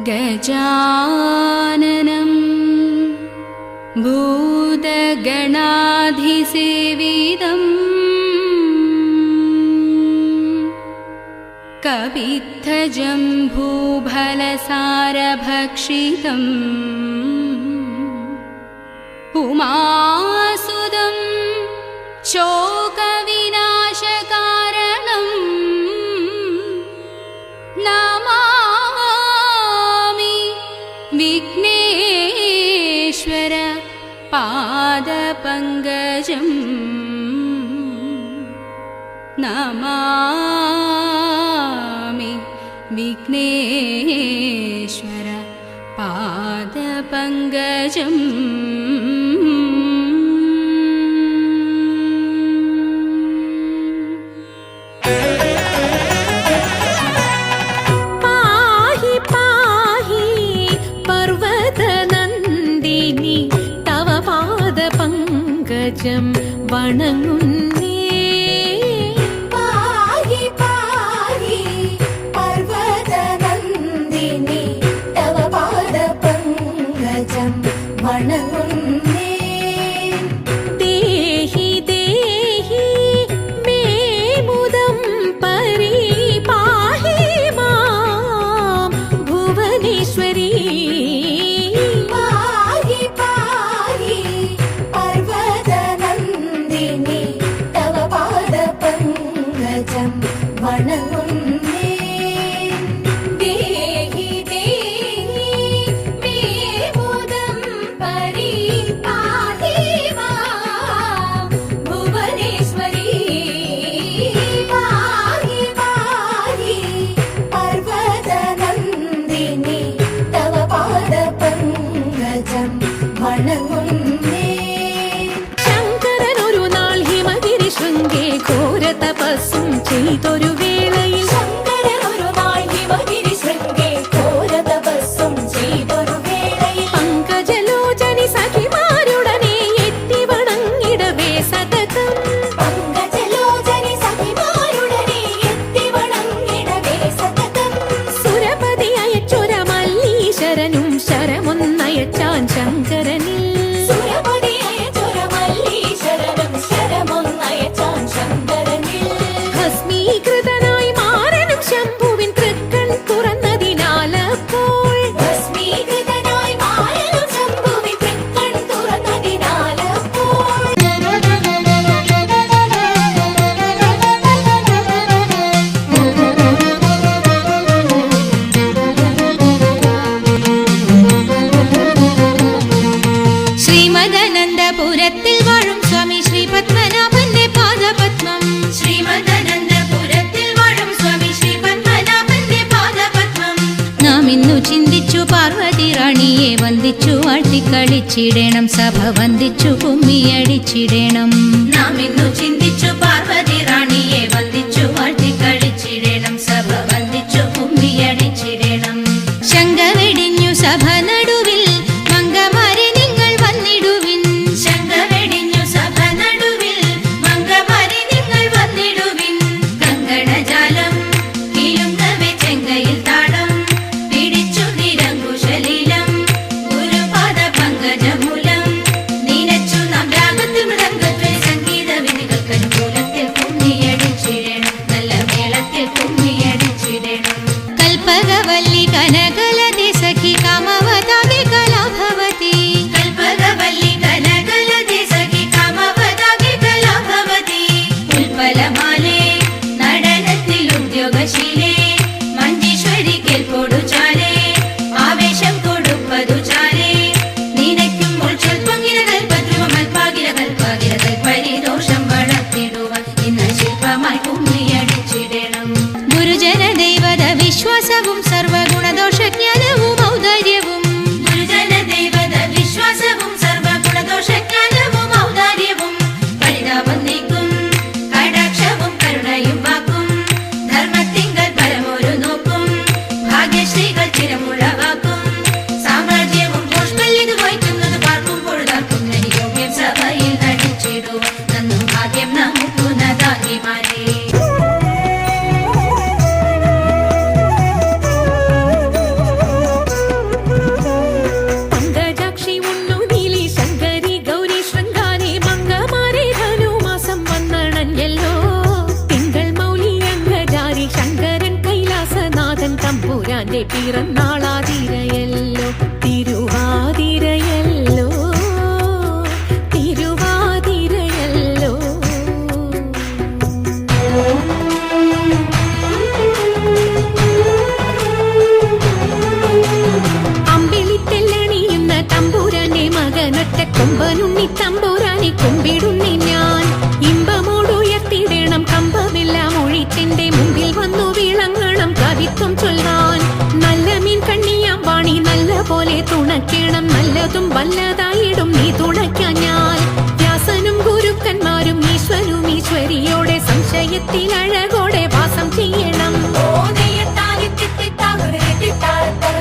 गजाननं भूतगणाधिसेवितं कवित्थजम्बूफलसारभक्षितम् उमासुदं शोकविनाशकारणं नमामि विघ्नेश्वर पादपङ्कजम् नमामि विघ्नेश्वर पादपङ्कजम् पाहि पाहि पर्वतनन्दिनि तव पादपङ्कजं वणङ्गुन्ने देहि देहि मे मुदं परिपाहि मां भुवनेश्वरी पाहि पाहि पर्वतनन्दिनि तव पादपङ्कजं वणङ्गुन्ने देहि देहि मे मुदं परिपाहि मां भुवनेश्वरी पाहि पाहि पर्वतनन्दिनि तव पादपङ्कजं वणङ्गुन्ने ശങ്കരനൊരു നാൾ ഹിമഗിരി ശൃംഗേ ഘോര തപസ്സും ചെയ്തൊരു വേളയിൽ പങ്കജലോചനി സഖിമാരുടനെ എത്തി വണങ്ങിടവേ സതതം സുരപതി അയച്ചൊര മല്ലീശ്വരനും ശരമൊന്നയച്ചാൻ ശങ്കരനിൽ ഭസ്മീകൃതനായി മാരനും ശംഭുവിൻ തൃക്കൺ തുറന്നതിനാലപ്പോൾ ശ്രീമദനന്തപുരത്തിൽ വാഴും സ്വാമി ശ്രീ പത്മനാഭന്റെ പാദപത്മം ശ്രീമദനന്തപുരത്തിൽ വാഴും സ്വാമി ശ്രീ പത്മനാഭന്റെ പാദപത്മം നാം ഇന്നു ചിന്തിച്ചു പാർവതി റാണിയെ വന്ദിച്ചു വാഴ്ത്തിക്കളിച്ചിടണം സഭ വന്ദിച്ചു കുമ്മിയടിച്ചിടണം നാം ഇന്നു ചിന്തിച്ചു പാർവതി റാണിയെ വന്ദിച്ചു വാഴ്ത്തിക്കളിച്ചിടണം സഭ വന്ദിച്ചു കുമ്മിയടിച്ചിടണം ശങ്ക വെടിഞ്ഞു സഭ നടുവിൽ മംഗമാരെ നിങ്ങൾ വന്നിടുവിൻ ശങ്ക വെടിഞ്ഞു സഭ നടുവിൽ മംഗമാരെ നിങ്ങൾ വന്നിടുവിൻ കങ്കണജാലം കിലുങ്ങവെ ചെങ്കയിൽ താളം പിടിച്ചു നിരങ്കുശലീലം ഗുരുപാദ പങ്കജമൂലം നീനച്ചു നാം രാഗത്തിൽ മൃദംഗത്വ സംഗീത വിധികൾക്കനുകൂലത്തിൽ പുണ്യ തമ്പുരാന്റെ പിറന്നാളാതിരയല്ലോ തിരുവാതിരയല്ലോ തിരുവാതിരയല്ലോ. അമ്പിളിത്തെല്ലണിയുന്ന തമ്പുരാന്റെ മകനൊറ്റ കൊമ്പനുണ്ണി തമ്പുരാനെ കൊമ്പിടുന്നി ഞാൻ. ഇമ്പമോടുയർത്തിടണം കമ്പമെല്ലാം ഒഴിച്ചെന്റെ മുമ്പിൽ വന്നു വിളങ്ങണം കവിത്വം ചൊല്ലാൻ. നല്ല മീൻ കണ്ണിയാം വാണി നല്ല പോലെ തുണയ്ക്കണം, നല്ലതും വല്ലതായിടും നീ തുണയ്ക്കാൻ ഞാൻ. വ്യാസനും ഗുരുക്കന്മാരും ഈശ്വരും ഈശ്വരിയോടെ സംശയത്തിൽ അഴകോടെ വാസം ചെയ്യണം. ഓ നെയ്യത്താലിത്തിത്താ ഒരു നെറ്റിത്താഴത്തറ